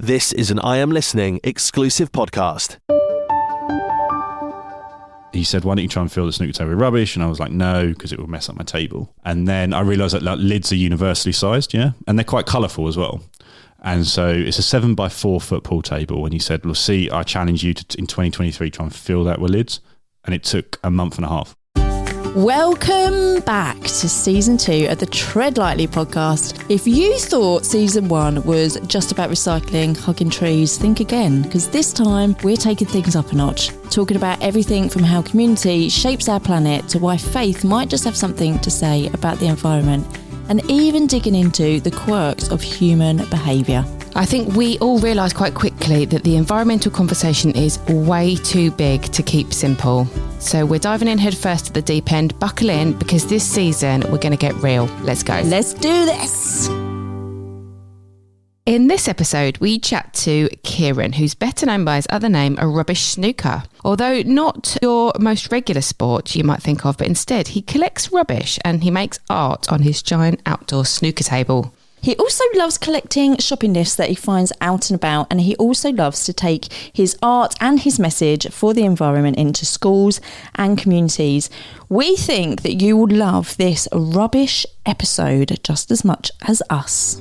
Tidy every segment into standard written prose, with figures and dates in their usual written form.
This is an I Am Listening exclusive podcast. He said, why don't you try and fill the snooker table with rubbish? And I was like, no, because it will mess up my table. And then I realised that lids are universally sized, yeah? And they're quite colourful as well. And so it's a 7x4 foot pool table. And he said, well, see, I challenge you to, in 2023, try and fill that with lids. And it took a month and a half. Welcome back to Season 2 of the Tread Lightly podcast. If you thought Season 1 was just about recycling, hugging trees, think again, because this time we're taking things up a notch, talking about everything from how community shapes our planet to why faith might just have something to say about the environment, and even digging into the quirks of human behaviour. I think we all realise quite quickly that the environmental conversation is way too big to keep simple. So we're diving in head first to the deep end. Buckle in, because this season we're going to get real. Let's go. Let's do this. In this episode, we chat to Kieran, who's better known by his other name, a Rubbish Snooker. Although not your most regular sport you might think of, but instead he collects rubbish and he makes art on his giant outdoor snooker table. He also loves collecting shopping lists that he finds out and about, and he also loves to take his art and his message for the environment into schools and communities. We think that you will love this rubbish episode just as much as us.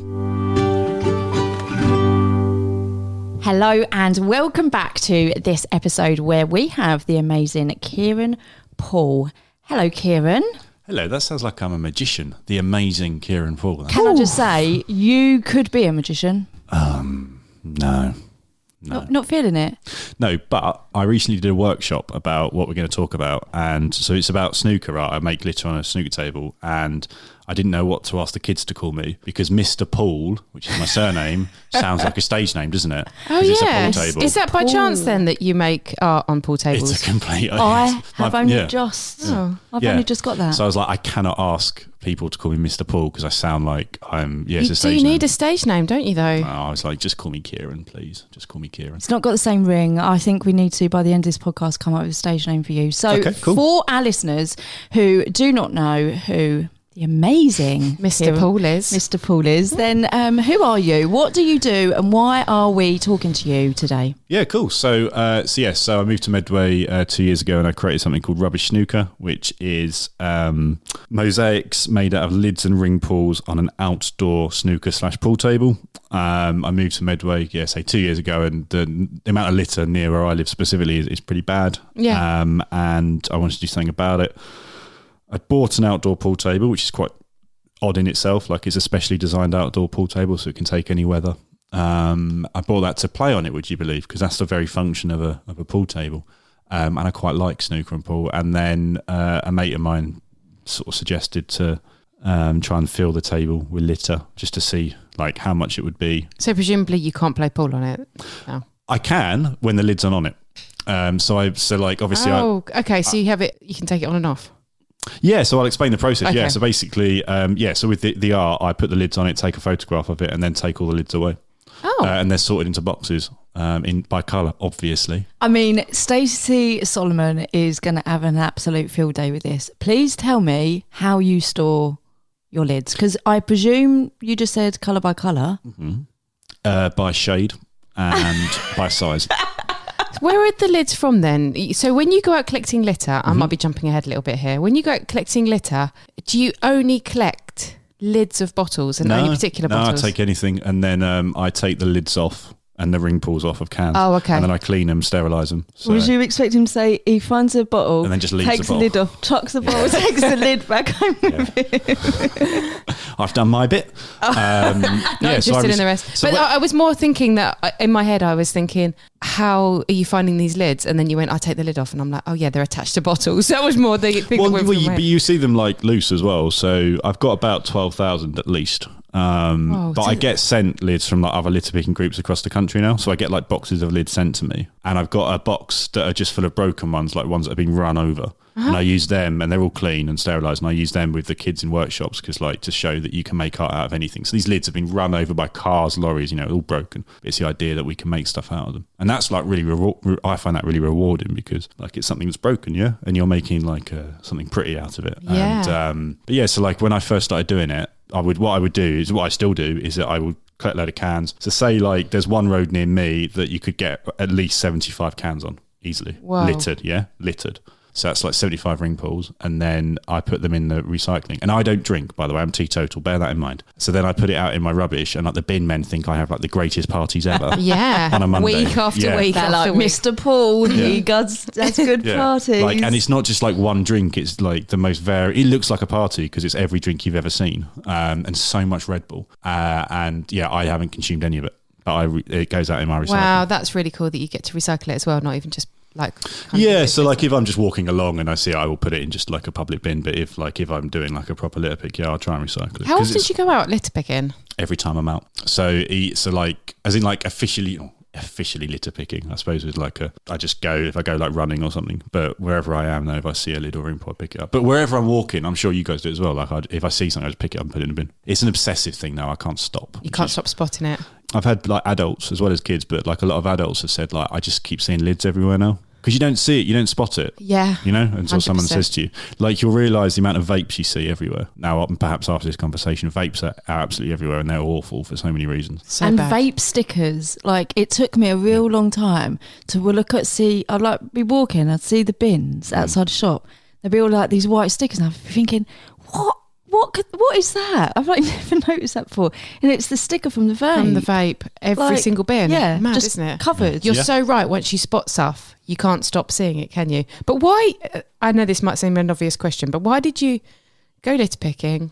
Hello and welcome back to this episode where we have the amazing Kieran Poole. Hello, Kieran. Hello, that sounds like I'm a magician. The amazing Kieran Poole. Can I just say, you could be a magician? No. Not feeling it? No, but I recently did a workshop about what we're going to talk about. And so it's about snooker art. I make glitter on a snooker table. And I didn't know what to ask the kids to call me because Mr. Poole, which is my surname, sounds like a stage name, doesn't it? Oh, yes. It's a pool table. Is that by chance then that you make art on pool tables? It's a complete... I've only only just got that. So I was like, I cannot ask people to call me Mr. Poole because I sound like I'm... Yeah, you it's a stage do need name. a stage name, don't you, though? I was like, just call me Kieran, please. Just call me Kieran. It's not got the same ring. I think we need to, by the end of this podcast, come up with a stage name for you. So okay, cool. For our listeners who do not know who the amazing Mr. Poole is, then who are you? What do you do? And why are we talking to you today? Yeah, cool. So I moved to Medway 2 years ago and I created something called Rubbish Snooker, which is mosaics made out of lids and ring pools on an outdoor snooker / pool table. I moved to Medway, 2 years ago, and the amount of litter near where I live specifically is pretty bad. Yeah. And I wanted to do something about it. I bought an outdoor pool table, which is quite odd in itself. Like, it's a specially designed outdoor pool table, so it can take any weather. I bought that to play on it, would you believe? Because that's the very function of a pool table. And I quite like snooker and pool. And then a mate of mine sort of suggested to try and fill the table with litter just to see like how much it would be. So presumably you can't play pool on it? No. I can when the lid's on it. Obviously. Okay. So you have it. You can take it on and off. Yeah, so I'll explain the process. Okay. Yeah, so basically, so with the art, I put the lids on it, take a photograph of it, and then take all the lids away. Oh. And they're sorted into boxes by colour, obviously. I mean, Stacey Solomon is going to have an absolute field day with this. Please tell me how you store your lids, because I presume you just said colour by colour. Mm-hmm. By shade and by size. Where are the lids from then? So when you go out collecting litter, I might be jumping ahead a little bit here. When you go out collecting litter, do you only collect lids of bottles and only particular bottles? No, I take anything, and then I take the lids off and the ring pulls off of cans. Oh, okay. And then I clean them, sterilise them. So. Would you expect him to say he finds a bottle, and then just leaves takes the lid off, chucks the bottle, takes the lid back home with him? I've done my bit. Not interested in the rest. I was more thinking that in my head I was thinking, how are you finding these lids? And then you went, I take the lid off, and I'm like, oh yeah, they're attached to bottles. That was more the thing. But you see them like loose as well. So I've got about 12,000 at least. But I get sent lids from like other litter picking groups across the country now, so I get like boxes of lids sent to me, and I've got a box that are just full of broken ones, like ones that have been run over. And I use them, and they're all clean and sterilised, and I use them with the kids in workshops because, like, to show that you can make art out of anything. So these lids have been run over by cars, lorries, all broken. It's the idea that we can make stuff out of them, and that's like really I find that really rewarding because like it's something that's broken, and you're making like something pretty out of it. Yeah. And so like when I first started doing it, what I would do is what I still do is that I would collect a load of cans. So say like there's one road near me that you could get at least 75 cans on easily. Wow. Littered. So that's like 75 ring pools, and then I put them in the recycling. And I don't drink, by the way, I'm teetotal, bear that in mind. So then I put it out in my rubbish, and like the bin men think I have like the greatest parties ever. Yeah. On a Monday. Week after week They're after like, week. Mr. Paul, he does good parties. Like, and it's not just like one drink, it's like the most varied. It looks like a party because it's every drink you've ever seen, and so much Red Bull. And yeah, I haven't consumed any of it, but it goes out in my recycling. Wow, that's really cool that you get to recycle it as well, not even just like so like if I'm just walking along and I see it, I will put it in just like a public bin. But if I'm doing like a proper litter pick, I'll try and recycle it. How often do you go out litter picking? Every time I'm out. So like as in like officially litter picking, I suppose, is like I just go if I go like running or something. But wherever I am, though, if I see a lid or ring pot, I pick it up. But wherever I'm walking, I'm sure you guys do it as well. Like if I see something, I just pick it up and put it in the bin. It's an obsessive thing now. I can't stop. You can't stop spotting it. I've had like adults as well as kids, but like a lot of adults have said like I just keep seeing lids everywhere now. Because you don't see it, you don't spot it. Yeah. You know, until 100%. someone says to you. Like, you'll realise the amount of vapes you see everywhere. Now, perhaps after this conversation, vapes are absolutely everywhere and they're awful for so many reasons. So and bad. vape stickers, like it took me a real long time to I'd like be walking, I'd see the bins outside the shop. They'd be all like these white stickers and I'd be thinking, what is that? I've like never noticed that before. And it's the sticker from the vape. From the vape, every single bin. Yeah, Mad, just isn't it? covered. You're so right. Once you spot stuff, you can't stop seeing it, can you? But why, I know this might seem an obvious question, but why did you go litter picking,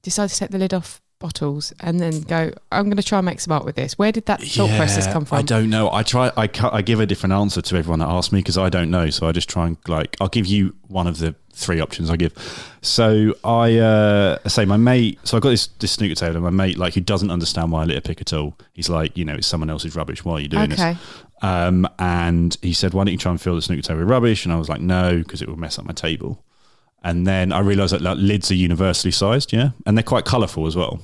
decide to take the lid off bottles and then go, I'm going to try and make some art with this? Where did that thought process come from? I don't know. I give a different answer to everyone that asks me because I don't know. So I just try and I'll give you one of the three options I give. So I say my mate, so I got this snooker table and my mate, like, who doesn't understand why I litter pick at all. He's like, it's someone else's rubbish. Why are you doing this? And he said, why don't you try and fill the snooker table with rubbish? And I was like, no, because it will mess up my table. And then I realised that like, lids are universally sized, and they're quite colourful as well.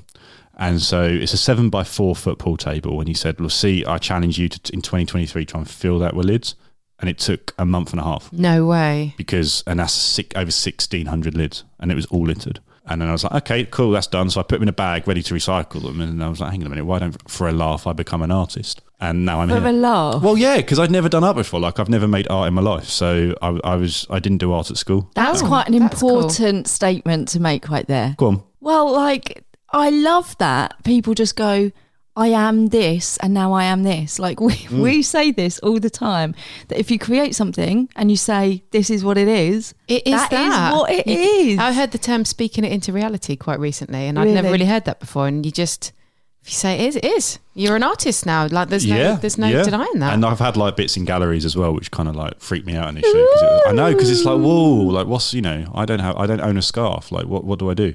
And so it's a 7x4 foot pool table. And he said, well, see, I challenge you to, in 2023, try and fill that with lids. And it took a month and a half. No way. And that's over 1,600 lids. And it was all littered. And then I was like, okay, cool, that's done. So I put them in a bag, ready to recycle them. And I was like, hang on a minute, why don't, for a laugh, I become an artist? And now I'm here. For a laugh? Well, yeah, because I'd never done art before. Like, I've never made art in my life. So I didn't do art at school. That's quite an important statement to make right there. Go on. Well, like, I love that people just go, I am this and now I am this. Like we say this all the time, that if you create something and you say this is what it is, it is that is what it is. I heard the term speaking it into reality quite recently, and I'd never really heard that before. And if you say it is, it is. You're an artist now. Like there's no denying that. And I've had like bits in galleries as well, which kind of like freaked me out initially. I know, because it's like, whoa, like what's, I don't own a scarf. Like what do I do?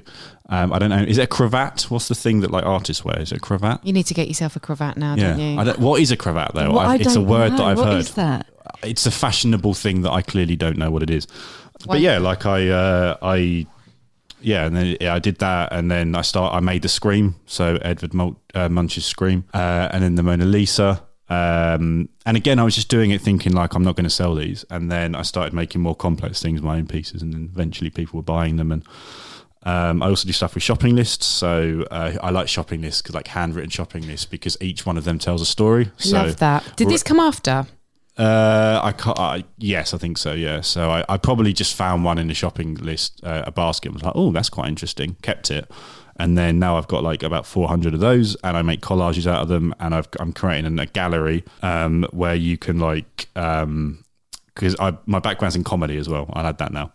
I don't know. Is it a cravat? What's the thing that like artists wear? Is it a cravat? You need to get yourself a cravat now, don't you? What is a cravat though? It's a word that I've heard. What is that? It's a fashionable thing that I clearly don't know what it is. But yeah, like and then I did that, and then I made the Scream, so Edvard Munch's Scream, and then the Mona Lisa. And again, I was just doing it thinking like, I'm not going to sell these. And then I started making more complex things, my own pieces, and then eventually people were buying them. And I also do stuff with shopping lists. So I like shopping lists, because like handwritten shopping lists, because each one of them tells a story. Love that. Did this come after? Yes, I think so. Yeah. So I probably just found one in the shopping list, a basket, and was like, oh, that's quite interesting. Kept it. And then now I've got like about 400 of those, and I make collages out of them. And I'm creating a gallery, where you can like, because my background's in comedy as well. I'll add that now.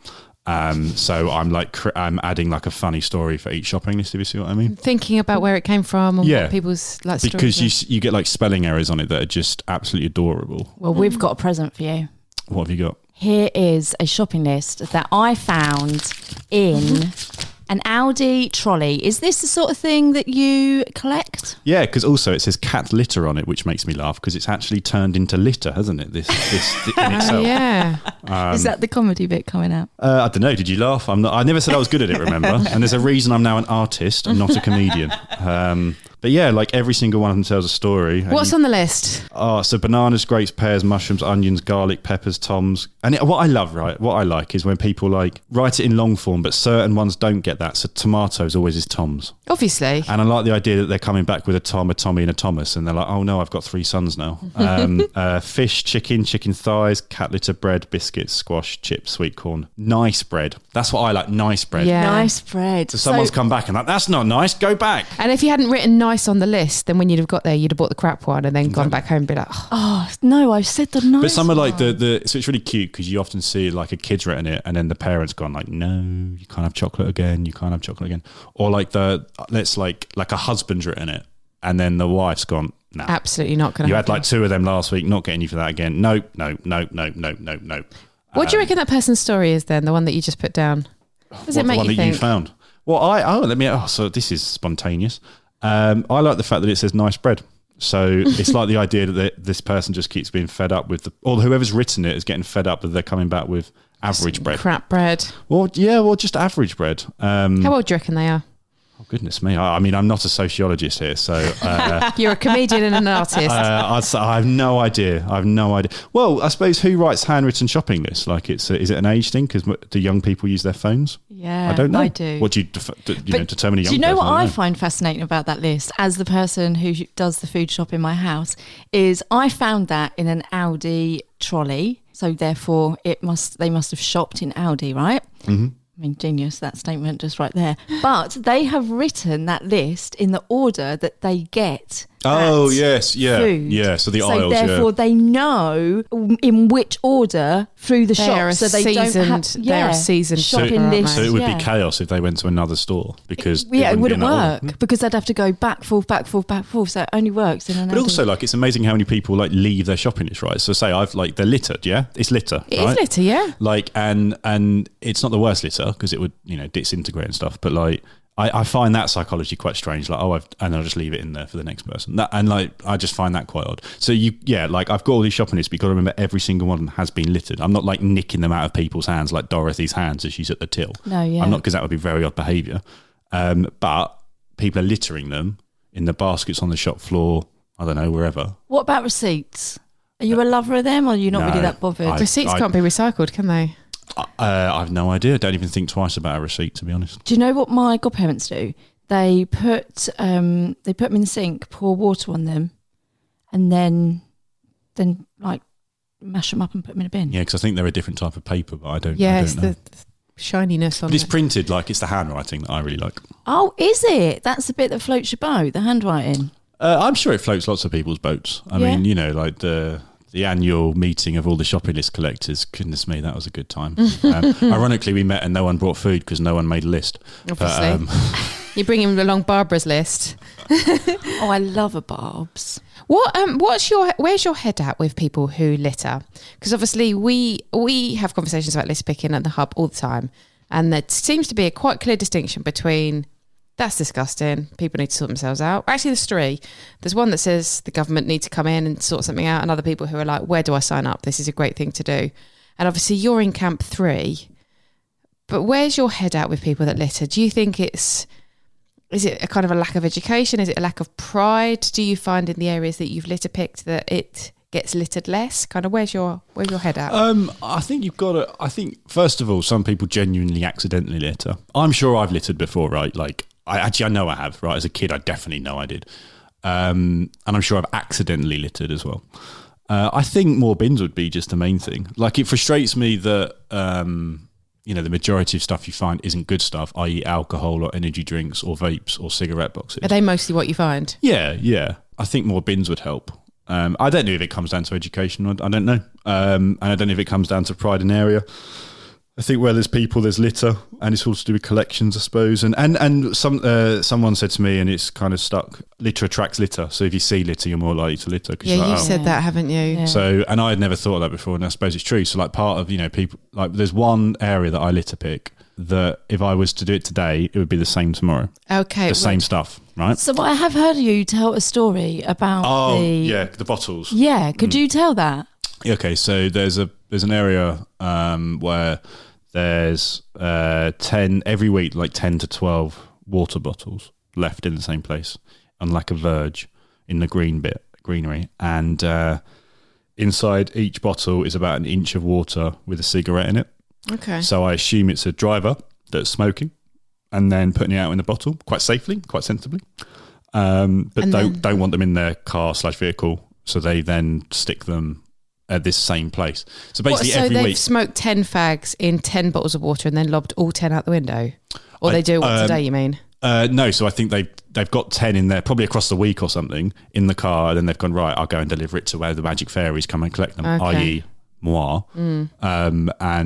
So I'm adding like a funny story for each shopping list, if you see what I mean. Thinking about where it came from and what people's like stories because you get like spelling errors on it that are just absolutely adorable. Well, we've got a present for you. What have you got? Here is a shopping list that I found in an Audi trolley. Is this the sort of thing that you collect? Yeah, because also it says cat litter on it, which makes me laugh, because it's actually turned into litter, hasn't it? This in itself. Yeah. Is that the comedy bit coming out? I don't know. Did you laugh? I never said I was good at it, remember? And there's a reason I'm now an artist and not a comedian. But yeah, like every single one of them tells a story. What's on the list? Oh, so bananas, grapes, pears, mushrooms, onions, garlic, peppers, toms. And what I love, right, what I like is when people like write it in long form, but certain ones don't get that. So tomatoes always is toms. Obviously. And I like the idea that they're coming back with a Tom, a Tommy and a Thomas. And they're like, oh no, I've got 3 sons now. Fish, chicken thighs, cat litter, bread, biscuits, squash, chips, sweet corn. Nice bread. That's what I like, nice bread. Yeah. Nice bread. So someone's come back and like, that's not nice, go back. And if you hadn't written nice on the list, then when you'd have got there, you'd have bought the crap one and then gone back home and be like, Oh, no, I've said the nice But some are like one. so it's really cute because you often see like a kid's written it and then the parents gone like, no, you can't have chocolate again, you can't have chocolate again. Or like like a husband's written it and then the wife's gone, no. absolutely not going to You happen. had like 2 of them last week, not getting you for that again. No. What do you reckon that person's story is then, the one that you just put down? Does it make the one you that think? you found? Well, so this is spontaneous. I like the fact that it says nice bread. So it's like the idea that this person just keeps being fed up with or whoever's written it is getting fed up that they're coming back with average bread. Crap bread. Well, just average bread. How old do you reckon they are? Oh, goodness me. I mean, I'm not a sociologist here, so... You're a comedian and an artist. I have no idea. Well, I suppose who writes handwritten shopping lists? Like, is it an age thing? Because do young people use their phones? Yeah, I don't know. I do. What do you determine a young Do you know person? what I find fascinating about that list, as the person who does the food shop in my house, is I found that in an Audi trolley. So therefore, they must have shopped in Audi, right? Mm-hmm. I mean, genius, that statement just right there. But they have written that list in the order that they get. Oh, yes, yeah. Food. Yeah, so the aisles, therefore, they know in which order through the They are shop. So they don't have they're a seasoned shopping shopper, aren't list. So it would yeah. be chaos if they went to another store because... It wouldn't be in work that order. because they'd have to go back, forth. So it only works in an But also, like, it's amazing how many people like leave their shopping list, right? So say they're littered, yeah? It's litter, It right? is litter, yeah. Like, and it's not the worst litter because it would, disintegrate and stuff. But like, I find that psychology quite strange. Like, and I'll just leave it in there for the next person. I just find that quite odd. So like I've got all these shopping lists, but you've got to remember every single one of them has been littered. I'm not like nicking them out of people's hands like Dorothy's hands as she's at the till. No, yeah. I'm not, because that would be very odd behaviour. But people are littering them in the baskets on the shop floor. I don't know, wherever. What about receipts? Are you a lover of them, or are you not No, really that bothered? Receipts can't be recycled, can they? I have no idea. Don't even think twice about a receipt, to be honest. Do you know what my godparents do? They put them in the sink, pour water on them, and then like mash them up and put them in a bin. Yeah, because I think they're a different type of paper, but I don't Yes, know. the shininess on But it's it. printed, like it's the handwriting that I really like. Oh, is it? That's the bit that floats your boat, the handwriting. I'm sure it floats lots of people's boats. I Yeah. mean, like the annual meeting of all the shopping list collectors. Goodness me, that was a good time. Ironically, we met and no one brought food because no one made a list. Obviously. You're bringing along Barbara's list. Oh, I love a Barb's. Where's your head at with people who litter? Because obviously we have conversations about list picking at the hub all the time, and there seems to be a quite clear distinction between that's disgusting, people need to sort themselves out. Actually, there's 3. There's one that says the government need to come in and sort something out, and other people who are like, where do I sign up? This is a great thing to do. And obviously you're in camp 3, but where's your head at with people that litter? Do you think is it a kind of a lack of education? Is it a lack of pride? Do you find in the areas that you've litter picked that it gets littered less? Kind of where's your head at? I think you've got to... I think, first of all, some people genuinely accidentally litter. I'm sure I've littered before, right? Like, I know I have, right? As a kid, I definitely know I did. And I'm sure I've accidentally littered as well. I think more bins would be just the main thing. Like, it frustrates me that... the majority of stuff you find isn't good stuff, i.e. alcohol or energy drinks or vapes or cigarette boxes. Are they mostly what you find? Yeah. I think more bins would help. I don't know if it comes down to education. I don't know. And I don't know if it comes down to pride in area. I think where there's people, there's litter, and it's all to do with collections, I suppose. And someone said to me, and it's kind of stuck, litter attracts litter. So if you see litter, you're more likely to litter. Yeah, you've said that, haven't you? Yeah. So, and I had never thought of that before, and I suppose it's true. So like part of, people, like there's one area that I litter pick that if I was to do it today, it would be the same tomorrow. Okay. The same stuff, right? So I have heard you tell a story about the bottles. Yeah, could you tell that? Okay, so there's an area where there's 10 every week, like 10 to 12 water bottles left in the same place on like a verge in the greenery, and inside each bottle is about an inch of water with a cigarette in it. Okay. So I assume it's a driver that's smoking and then putting it out in the bottle quite safely, quite sensibly. But don't want them in their car/vehicle, so they then stick them at this same place. So basically, so every they've week, smoked 10 fags in 10 bottles of water and then lobbed all 10 out the window, or they do it once a day. You mean? No. So I think they've got 10 in there, probably across the week or something, in the car. And then they've gone, right, I'll go and deliver it to where the magic fairies come and collect them, i.e. moi. And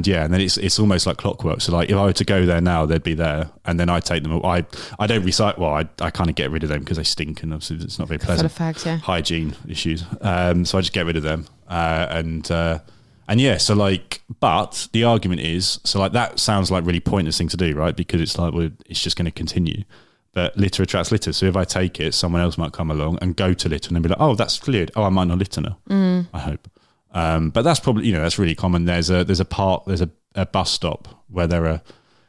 then it's almost like clockwork. So like if I were to go there now, they'd be there, and then I take them. I don't recycle. Well, I kind of get rid of them because they stink, and obviously it's not very pleasant. Full of fags, yeah. Hygiene issues. So I just get rid of them. And yeah, so like, but the argument is, so like that sounds like really pointless thing to do, right? Because it's like, well, it's just going to continue. But litter attracts litter. So if I take it, someone else might come along and go to litter and then be like, oh, that's cleared. Oh, I might not litter now. I hope. But that's probably, that's really common. There's a bus stop where there are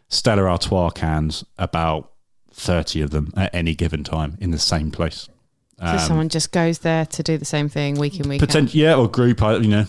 Stella Artois cans, about 30 of them at any given time in the same place. So someone just goes there to do the same thing week in, week out. Yeah, or group, I don't know.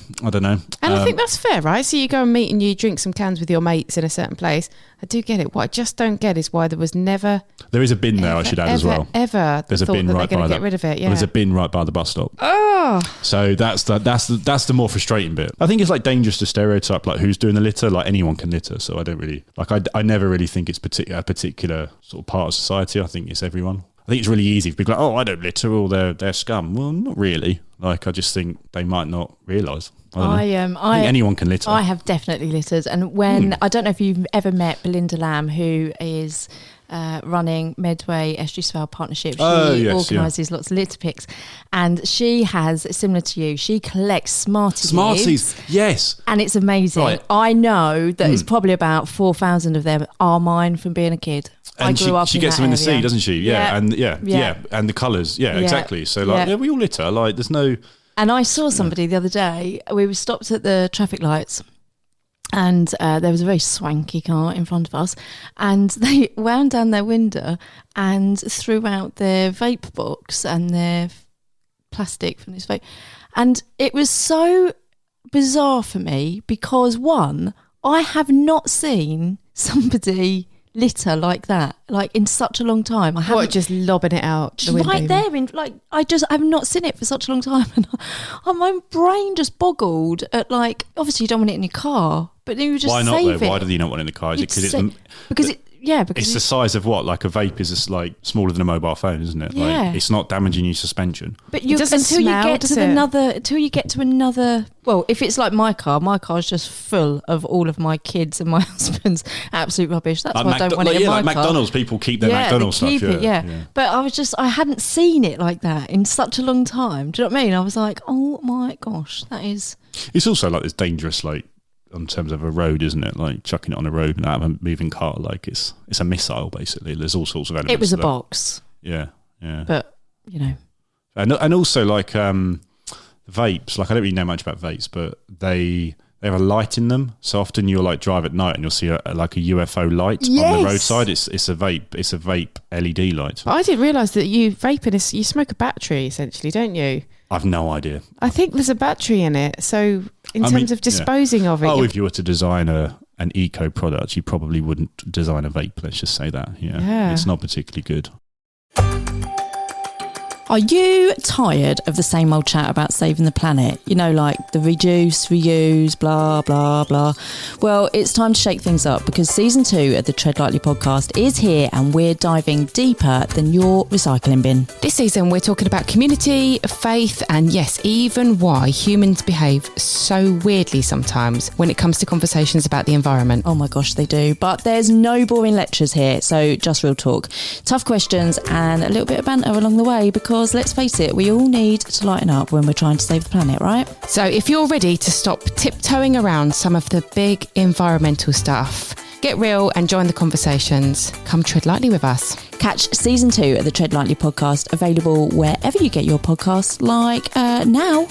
And I think that's fair, right? So you go and meet and you drink some cans with your mates in a certain place. I do get it. What I just don't get is why there was never... There is a bin there, I should add as well. There's a bin right by get rid of it, yeah. There's a bin right by the bus stop. Oh! So that's the more frustrating bit. I think it's like dangerous to stereotype like who's doing the litter. Like anyone can litter, so I don't really... Like I never really think it's a particular sort of part of society. I think it's everyone. I think it's really easy for people like, oh, I don't litter, or they're scum. Well, not really. Like, I just think they might not realise. I think anyone can litter. I have definitely littered. And when, I don't know if you've ever met Belinda Lamb, who is running Medway Estuary Swale Partnership. She organises lots of litter picks. And she has, similar to you, she collects Smarties. Yes. And it's amazing. Right. I know that it's probably about 4,000 of them are mine from being a kid. And she gets them in the sea, doesn't she? Yeah. And and the colours. Yeah, exactly. So like, we all litter. Like, there's no. And I saw somebody the other day. We were stopped at the traffic lights, and there was a very swanky car in front of us, and they wound down their window and threw out their vape box and their plastic from this vape, and it was so bizarre for me because one, I have not seen somebody litter like that, like in such a long time. I haven't just lobbing it out the window. Right there, I've not seen it for such a long time, and my brain just boggled at like. Obviously, you don't want it in your car, but then you just why not? Save though? it. Why do you not want it in the car? Is it because it's the size of what? Like a vape is just like smaller than a mobile phone, isn't it? Yeah. Like, it's not damaging your suspension. But until you get to another. Well, if it's like my car's just full of all of my kids and my husband's absolute rubbish. That's why I don't want it in my car. McDonald's, people keep their McDonald's stuff. Yeah. But I hadn't seen it like that in such a long time. Do you know what I mean? I was like, oh my gosh, that is. It's also like this dangerous, like, in terms of a road, isn't it? Like chucking it on a road and out of a moving car, like it's a missile basically. There's all sorts of elements. It was a box. Yeah. But and also like vapes. Like I don't really know much about vapes, but they have a light in them. So often you'll like drive at night and you'll see like a UFO light on the roadside. It's a vape LED light. I didn't realise that you smoke a battery essentially, don't you? I've no idea. I think there's a battery in it. So in terms of disposing of it... Oh, if you were to design an eco product, you probably wouldn't design a vape. Let's just say that. Yeah. It's not particularly good. Are you tired of the same old chat about saving the planet? You know, like the reduce, reuse, blah, blah, blah. Well, it's time to shake things up because season 2 of the Tread Lightly podcast is here and we're diving deeper than your recycling bin. This season, we're talking about community, faith, and yes, even why humans behave so weirdly sometimes when it comes to conversations about the environment. Oh my gosh, they do. But there's no boring lectures here, so just real talk. Tough questions and a little bit of banter along the way because let's face it, we all need to lighten up when we're trying to save the planet, right? So if you're ready to stop tiptoeing around some of the big environmental stuff, get real and join the conversations. Come tread lightly with us. Catch season 2 of the Tread Lightly podcast, available wherever you get your podcasts, like now.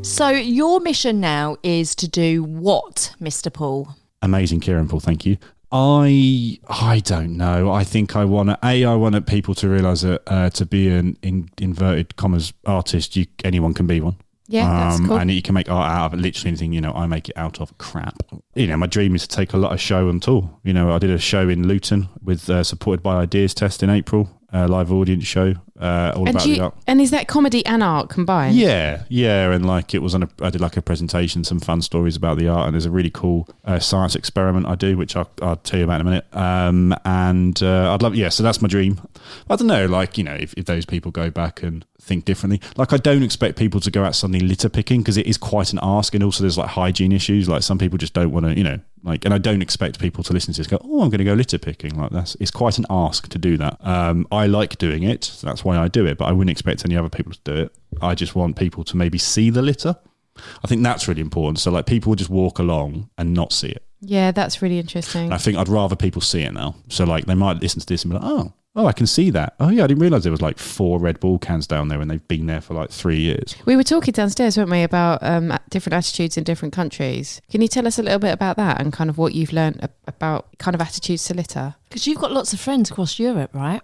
So your mission now is to do what, Mr. Poole? Amazing, Kieran Poole, thank you. I don't know. I think I want people to realise that to be an inverted commas artist, anyone can be one. Yeah, that's cool. And you can make art out of literally anything. I make it out of crap. My dream is to take a show on tour. I did a show in Luton with supported by Ideas Test in April. Live audience show all about the art. And is that comedy and art combined? Yeah, and it was I did a presentation, some fun stories about the art, and there's a really cool science experiment I do, which I'll tell you about in a minute. And I'd love, so that's my dream. I don't know, if those people go back and think differently. I don't expect people to go out suddenly litter picking, because it is quite an ask, and also there's hygiene issues. Some people just don't want to, and I don't expect people to listen to this go, oh, I'm going to go litter picking. It's quite an ask to do that. I like doing it, so that's why I do it, but I wouldn't expect any other people to do it. I just want people to maybe see the litter. I think that's really important. So people will just walk along and not see it. Yeah, that's really interesting. I think I'd rather people see it now. So they might listen to this and be like, oh, I can see that. Oh yeah, I didn't realise there was 4 Red Bull cans down there, and they've been there for 3 years. We were talking downstairs, weren't we, about different attitudes in different countries. Can you tell us a little bit about that and kind of what you've learned about kind of attitudes to litter? Because you've got lots of friends across Europe, right?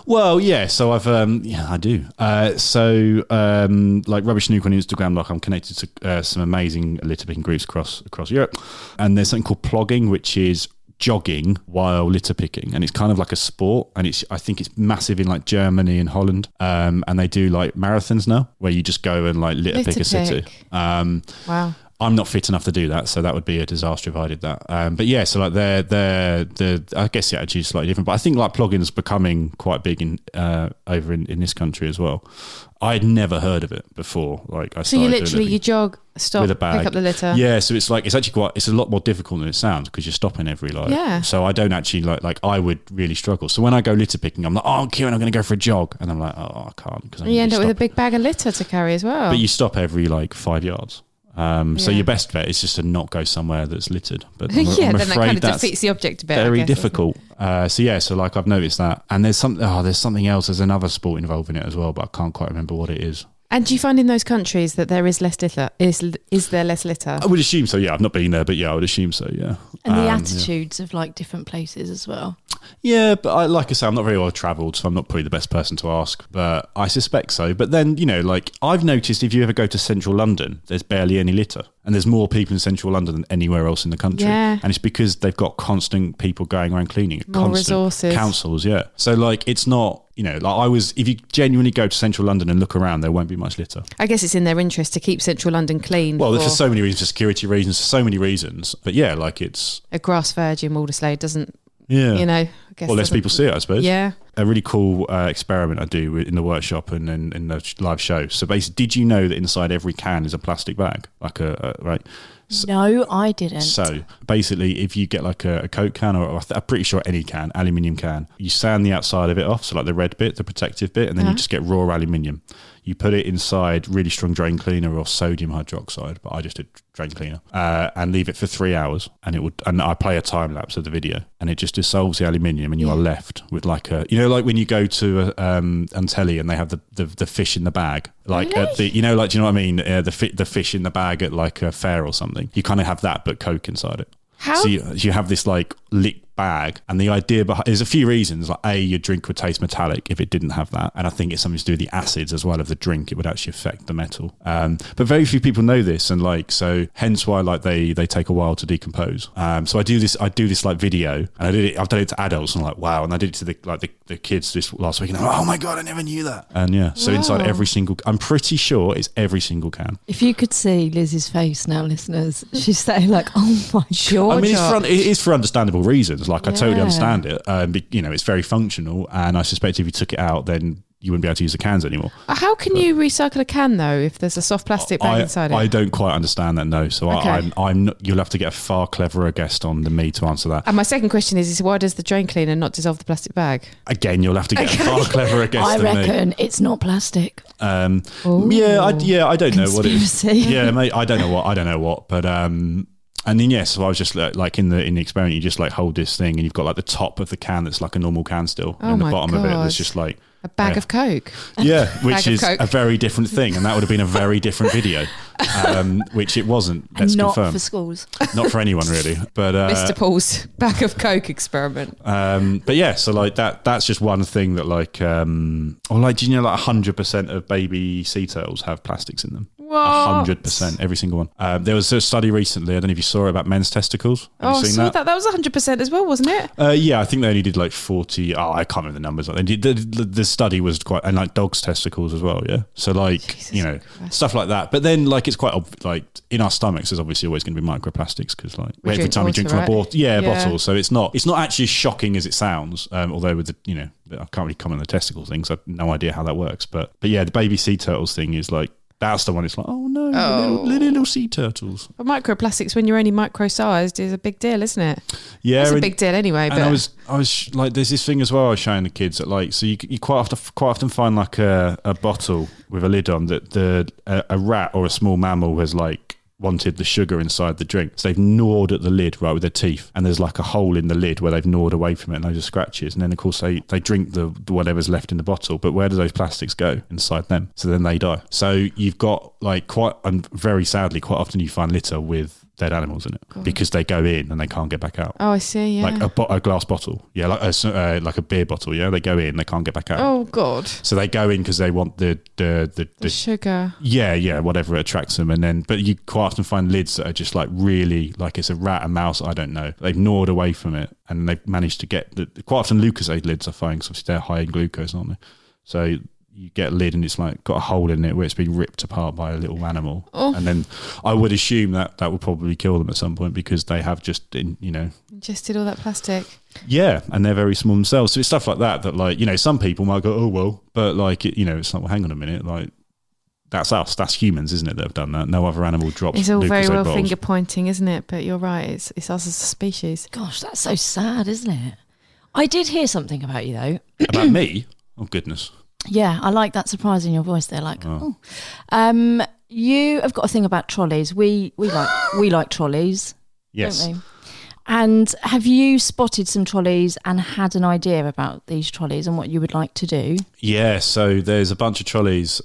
Well, yeah. So I've, I do. Rubbish Snooker on Instagram, I'm connected to some amazing litter picking groups across Europe, and there's something called plogging, which is jogging while litter picking, and it's kind of like a sport, and I think it's massive in Germany and Holland, and they do marathons now where you just go and litter pick a city. Wow. I'm not fit enough to do that, so that would be a disaster if I did that. But yeah, so they're I guess the attitude is slightly different, but I think plogging is becoming quite big over in this country as well. I'd never heard of it before. So you literally you jog, stop, with a bag, pick up the litter. Yeah, so it's actually it's a lot more difficult than it sounds, because you're stopping every Yeah. So I don't actually I would really struggle. So when I go litter picking, I'm like, oh, Kieran, I'm going to go for a jog, and I'm like, oh, I can't, because you end up with a big bag of litter to carry as well. But you stop every 5 yards. So your best bet is just to not go somewhere that's littered. But I'm then afraid that kind of defeats the object a bit. Very difficult. So I've noticed that, and there's something else. There's another sport involved in it as well, but I can't quite remember what it is. And do you find in those countries that there is less litter? Is there less litter? I would assume so. Yeah, I've not been there, but yeah, I would assume so. Yeah. And the attitudes of different places as well. Yeah, but like I say, I'm not very well travelled, so I'm not probably the best person to ask, but I suspect so. But then, I've noticed if you ever go to central London, there's barely any litter. And there's more people in central London than anywhere else in the country. Yeah. And it's because they've got constant people going around cleaning. More resources. Councils, yeah. So it's not, if you genuinely go to central London and look around, there won't be much litter. I guess it's in their interest to keep central London clean. Well, for so many reasons, for security reasons, for so many reasons. But yeah, it's... A grass verge in Walderslade doesn't, yeah. I guess... Well, less people see it, I suppose. Yeah. A really cool experiment I do in the workshop and in the live show. So basically, did you know that inside every can is a plastic bag? Right? No, I didn't. So basically, if you get a Coke can, or I'm pretty sure any can, aluminium can, you sand the outside of it off, so the red bit, the protective bit, and then you just get raw aluminium. You put it inside really strong drain cleaner or sodium hydroxide, but I just did drain cleaner, and leave it for 3 hours, and I play a time lapse of the video, and it just dissolves the aluminium, and you are left with when you go to Antelli and they have the fish in the bag, at the, do you know what I mean? The fish in the bag at a fair or something. You kind of have that, but Coke inside it. How? So you have this lit bag, and the idea behind, there's a few reasons. Your drink would taste metallic if it didn't have that, and I think it's something to do with the acids as well of the drink. It would actually affect the metal, but very few people know this, and so hence why they take a while to decompose. So I do this video, and I've done it to adults, and wow, and I did it to the kids this last week, and oh my god, I never knew that. And yeah, so inside I'm pretty sure it's every single can. If you could see Liz's face now, listeners, she's saying oh my god. I mean, it is for understandable reasons. I totally understand it. It's very functional, and I suspect if you took it out, then you wouldn't be able to use the cans anymore. How can you recycle a can though if there's a soft plastic bag inside it? I don't quite understand that, no. So okay. I'm not, you'll have to get a far cleverer guest on than me to answer that. And my second question is why does the drain cleaner not dissolve the plastic bag? Again, you'll have to get a far cleverer guest than me. I reckon it's not plastic. I don't know what it is. Yeah, mate, I don't know what, but and then so I was just in the experiment, you just hold this thing, and you've got the top of the can that's a normal can still, and the bottom of it that's just a A bag of Coke. Yeah, which of is Coke. a very different thing, and that would have been a very different video, which it wasn't. Let's Not confirm. for schools. Not for anyone really, but Mr. Poole's bag of Coke experiment. but yeah, so like that's just one thing that like, or like, do you know like 100% of baby sea turtles have plastics in them? What? 100%, every single one. There was a study recently, I don't know if you saw it, about men's testicles. Have you I seen saw that? that was 100% as well, wasn't it? Yeah, I think they only did like 40. I can't remember the numbers. They did, the study was quite, and like dogs' testicles as well. Yeah, so like Jesus Christ. stuff like that. But then like it's quite like in our stomachs, there's obviously always going to be microplastics because like We every drink time we drink water, from a bottle, right? Yeah. bottle. So it's not actually as shocking as it sounds. Although with the I can't really comment on the testicle thing, so I have no idea how that works. But yeah, the baby sea turtles thing is like. That's the one. It's like, oh no, little sea turtles. But microplastics, when you're only micro-sized, is a big deal, isn't it? Yeah, it's a big deal anyway. But I was like, there's this thing as well. I was showing the kids that like, so you quite often find like a bottle with a lid on that a rat or a small mammal has like wanted the sugar inside the drink, so they've gnawed at the lid right with their teeth, and there's like a hole in the lid where they've gnawed away from it and those are scratches, and then of course they drink the whatever's left in the bottle, but where do those plastics go? Inside them, so then they die. So you've got like very sadly quite often you find litter with dead animals in it because they go in and they can't get back out. Oh, I see. Yeah, like a glass bottle, yeah, like a beer bottle, yeah, they go in, they can't get back out. Oh God! So they go in because they want the sugar. Yeah, whatever attracts them, and then but you quite often find lids that are just like really like it's a rat, a mouse, I don't know. They've gnawed away from it, and they've managed to get quite often Lucozade lids I find, because obviously they're high in glucose, aren't they? So you get a lid and it's like got a hole in it where it's been ripped apart by a little animal, and then I would assume that will probably kill them at some point because they have just Ingested all that plastic. Yeah, and they're very small themselves. So it's stuff like that like some people might go, oh well, but like it's like, well, hang on a minute, like that's us, that's humans, isn't it, that have done that? No other animal drops. It's all very Lucozade well bottles. finger pointing, isn't it? But you're right, it's us as a species. Gosh, that's so sad, isn't it? I did hear something about you though. About me? Oh goodness. Yeah, I like that surprise in your voice there. Like, you have got a thing about trolleys. We like trolleys. Yes. Don't we? And have you spotted some trolleys and had an idea about these trolleys and what you would like to do? Yeah, so there's a bunch of trolleys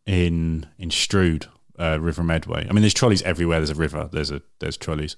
in Strood, River Medway. I mean, there's trolleys everywhere. There's a river. There's trolleys.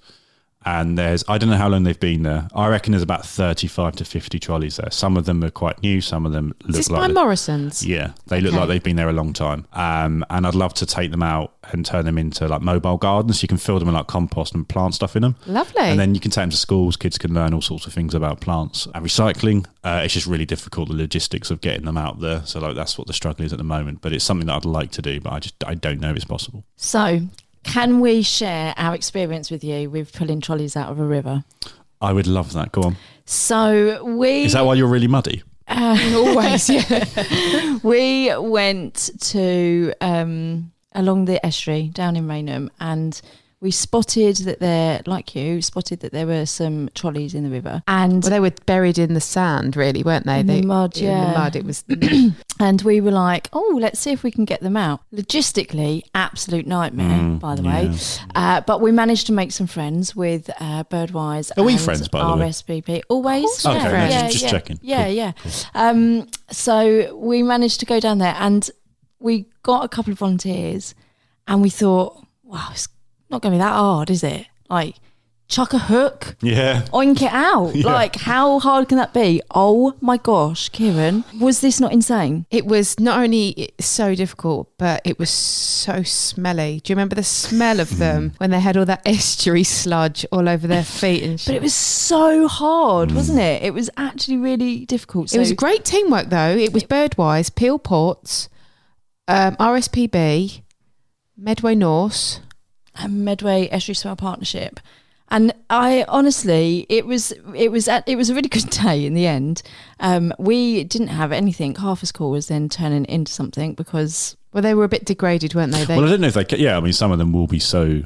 And I don't know how long they've been there. I reckon there's about 35 to 50 trolleys there. Some of them are quite new. Some of them look Is this like... by Morrison's? Yeah, they look like they've been there a long time. And I'd love to take them out and turn them into like mobile gardens. You can fill them with like compost and plant stuff in them. Lovely. And then you can take them to schools. Kids can learn all sorts of things about plants and recycling. It's just really difficult, the logistics of getting them out there. So like that's what the struggle is at the moment. But it's something that I'd like to do, but I don't know if it's possible. So, can we share our experience with you with pulling trolleys out of a river? I would love that. Go on. So Is that why you're really muddy? Always, yeah. We went to along the estuary down in Rainham, and we spotted that there were some trolleys in the river, and Well, they were buried in the sand, really, weren't they? In the mud, In yeah. the mud, it was... and we were like, oh, let's see if we can get them out. Logistically, absolute nightmare, by the way. But we managed to make some friends with Birdwise. Are we and friends, by the way? RSVP. Always. Okay, yeah, no, yeah, just yeah. checking. Yeah, Cool, yeah. So we managed to go down there, and we got a couple of volunteers, and we thought, wow, it's not going to be that hard, is it? Like, chuck a hook, Yeah. oink it out. Yeah. Like, how hard can that be? Oh my gosh, Kieran, was this not insane? It was not only so difficult, but it was so smelly. Do you remember the smell of them when they had all that estuary sludge all over their feet and shit? But it was so hard, wasn't it? It was actually really difficult. It was great teamwork, though. It was Birdwise, Peel Ports, RSPB, Medway Norse, Medway Estuary Swell Partnership. And I honestly, it was a really good day in the end. We didn't have anything half as cool as then turning into something, because well, they were a bit degraded, weren't they? Well, I don't know if they... Yeah, I mean, some of them will be so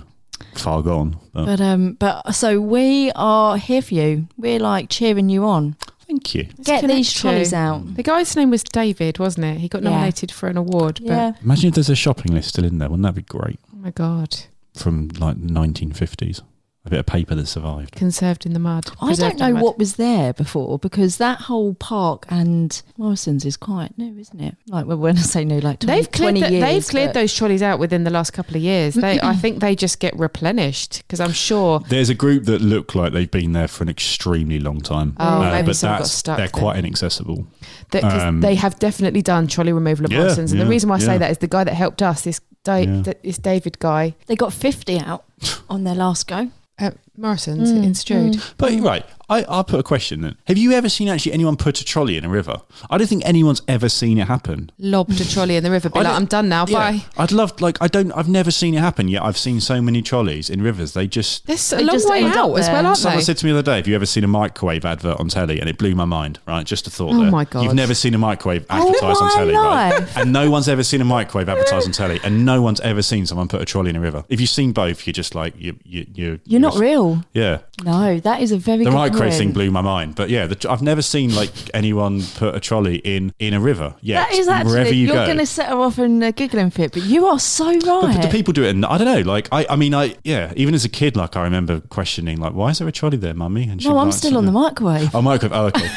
far gone. but so we are here for you. We're like cheering you on. Thank you. Get connect these trolleys you. out. The guy's name was David, wasn't it? He got Yeah. nominated for an award. Yeah. But Imagine if there's a shopping list still in there. Wouldn't that be great? oh my God. From like the 1950s. a bit of paper that survived. Conserved in the mud. I don't know what was there before, because that whole park and Morrison's is quite new, isn't it? Like, well, when I say new, like 20 years. They've cleared those trolleys out within the last couple of years. I think they just get replenished, because I'm sure there's a group that look like they've been there for an extremely long time. Maybe but someone got stuck. They're quite inaccessible. They have definitely done trolley removal at Morrison's, and the reason why I say that is the guy that helped us, this David guy. They got 50 out on their last go. At Morrison's in Strood. But right, I'll put a question then. Have you ever seen actually anyone put a trolley in a river? I don't think anyone's ever seen it happen. Lobbed a trolley in the river, I'm done now, bye. I've never seen it happen, yet I've seen so many trolleys in rivers. They're a long way out as well, aren't they? Someone said to me the other day, have you ever seen a microwave advert on telly? And it blew my mind, right? Just a thought there. Oh my God. You've never seen a microwave advertised on telly, right? And no one's ever seen a microwave advertised on telly, and no one's ever seen someone put a trolley in a river. If you've seen both, you're just like, you're not real. Yeah. No, that is a very good The microwave point. thing blew my mind. But yeah, I've never seen like anyone put a trolley in a river yet. That is actually, wherever you're going to set her off in a giggling fit, but you are so right. But do people do it? I don't know. Like, even as a kid, like I remember questioning, like, why is there a trolley there, mummy? And I'm still on the microwave. Oh, microwave. Oh, okay.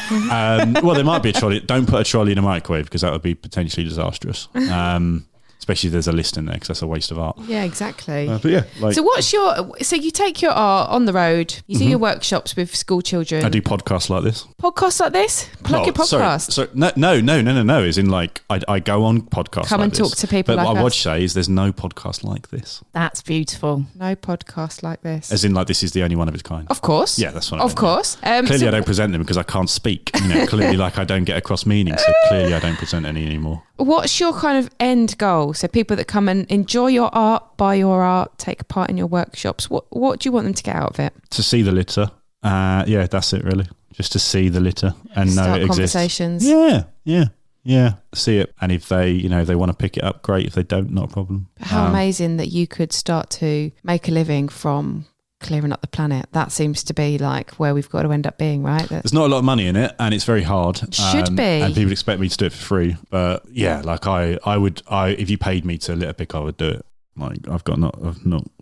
Well, there might be a trolley. Don't put a trolley in a microwave, because that would be potentially disastrous. Especially if there's a list in there, because that's a waste of art. Yeah, exactly. But yeah. So you take your art on the road, you do your workshops with school children. I do podcasts like this. Podcasts like this? Plug your podcast. Sorry. No. As in, like, I go on podcasts Come like and talk to people but like what I would us. say is there's no podcast like this. That's beautiful. No podcast like this. As in, like, this is the only one of its kind. Of course. Yeah, that's what I mean. Of course. Clearly I don't present them because I can't speak. Clearly, like, I don't get across meaning, so clearly I don't present any anymore. What's your kind of end goal? So people that come and enjoy your art, buy your art, take part in your workshops, what do you want them to get out of it? To see the litter. Yeah, that's it really. Just to see the litter and know it exists. Conversations. Yeah. See it. And if they, they want to pick it up, great. If they don't, not a problem. How amazing that you could start to make a living from clearing up the planet. That seems to be like where we've got to end up being, right? There's not a lot of money in it, and it's very hard. Should be. And people expect me to do it for free. But yeah, like I would, if you paid me to litter pick, I would do it. Like I've not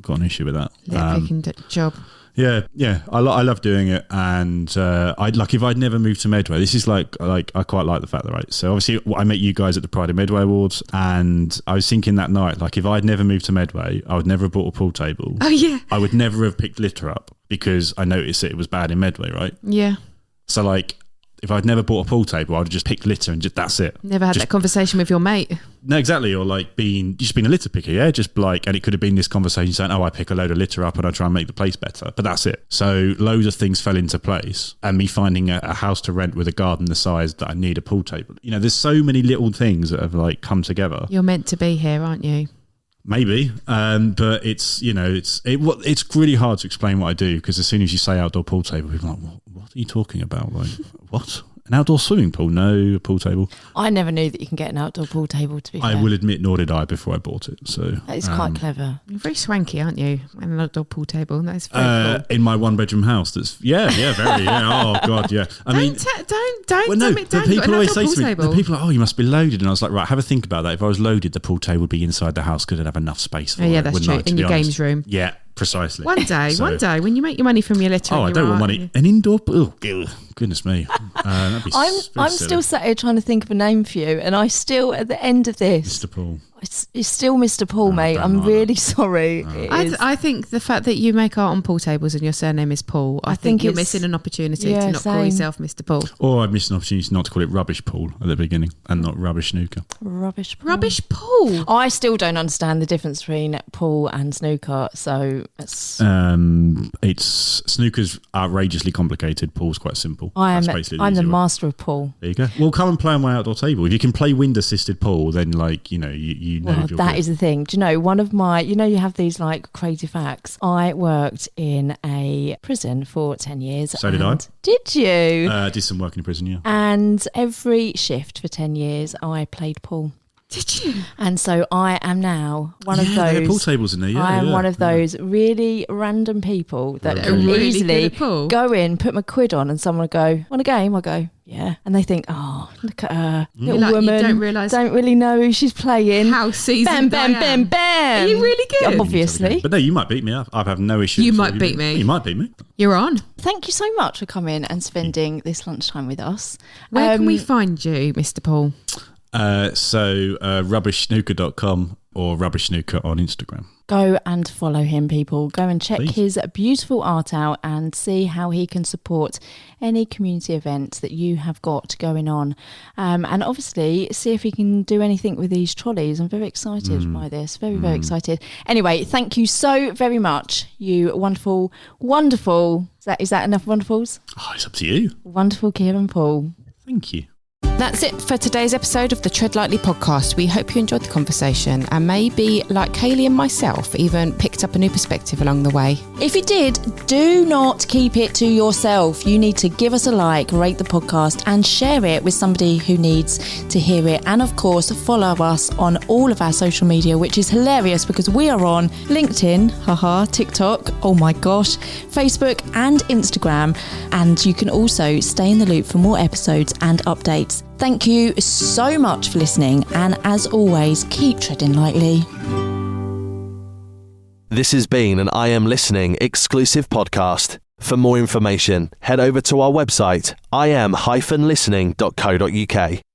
got an issue with that. Litter picking job. Yeah. I love doing it, and if I'd never moved to Medway, this is like I quite like the fact that, right. So obviously, I met you guys at the Pride of Medway Awards, and I was thinking that night, like if I'd never moved to Medway, I would never have bought a pool table. Oh yeah. I would never have picked litter up because I noticed that it was bad in Medway, right? Yeah. So like, if I'd never bought a pool table, I'd have just picked litter and that's it. Never had that conversation with your mate. No, exactly. Or like being a litter picker, yeah? Just like, and it could have been this conversation saying, I pick a load of litter up and I try and make the place better. But that's it. So loads of things fell into place, and me finding a house to rent with a garden the size that I need a pool table. There's so many little things that have like come together. You're meant to be here, aren't you? Maybe, but it's it's really hard to explain what I do, because as soon as you say outdoor pool table, people are like, what are you talking about? Like, what? An outdoor swimming pool? No, a pool table. I never knew that you can get an outdoor pool table, to be fair. I will admit, nor did I before I bought it. So that is quite clever. You're very swanky, aren't you? An outdoor pool table. That is very cool. In my one-bedroom house. That's very Oh God, yeah. People always say to me, the people are like, you must be loaded, and I was like, right, have a think about that. If I was loaded, the pool table would be inside the house because it'd have enough space for it. Yeah, that's true. In your games room. Yeah. Precisely. One day, when you make your money from your litter. I don't want money. An indoor pool. Goodness me. That'd be I'm still sat here trying to think of a name for you, and I still, at the end of this, Mr. Poole. It's still Mr. Paul, mate. I'm really sorry. I think the fact that you make art on pool tables and your surname is Paul, I think you're missing an opportunity to not call yourself Mr. Paul. Or I'd miss an opportunity not to call it Rubbish Poole at the beginning, and not Rubbish Snooker. Rubbish Pool. I still don't understand the difference between pool and snooker, so it's snooker's outrageously complicated. Pool's quite simple. I'm the master of pool. There you go. Well, come and play on my outdoor table. If you can play wind assisted pool, then that is the thing. Do you know, one of my, you have these like crazy facts. I worked in a prison for 10 years. So did I. Did you? Did some work in a prison, yeah. And every shift for 10 years, I played pool. Did you? And so I am now one of there are those. pool tables in there. Yeah, I am one of those really random people that can really easily good at pool. go in, put my quid on, and someone will go, "Want a game?" I go, "Yeah," and they think, "Oh, look at her, little Like, you woman. don't realise don't really know who she's playing." How seasoned bam, I bam, am. bam. Are you really good? Yeah, obviously. But no, you might beat me. I have no issue. You might beat me. You might beat me. You're on. Thank you so much for coming and spending this lunchtime with us. Where can we find you, Mr. Poole? Rubbishsnooker.com or Rubbish Snooker on Instagram. Go and follow him, people. Go and check his beautiful art out and see how he can support any community events that you have got going on. And obviously, see if he can do anything with these trolleys. I'm very excited by this. Very, very excited. Anyway, thank you so very much, you wonderful, wonderful... Is that enough wonderfuls? Oh, it's up to you. Wonderful Kieran Poole. Thank you. That's it for today's episode of the Tread Lightly podcast. We hope you enjoyed the conversation and maybe, like Kaylee and myself, even picked up a new perspective along the way. If you did, do not keep it to yourself. You need to give us a like, rate the podcast and share it with somebody who needs to hear it. And of course, follow us on all of our social media, which is hilarious because we are on LinkedIn, TikTok, oh my gosh, Facebook and Instagram. And you can also stay in the loop for more episodes and updates. Thank you so much for listening, and as always, keep treading lightly. This has been an I Am Listening exclusive podcast. For more information, head over to our website, im-listening.co.uk.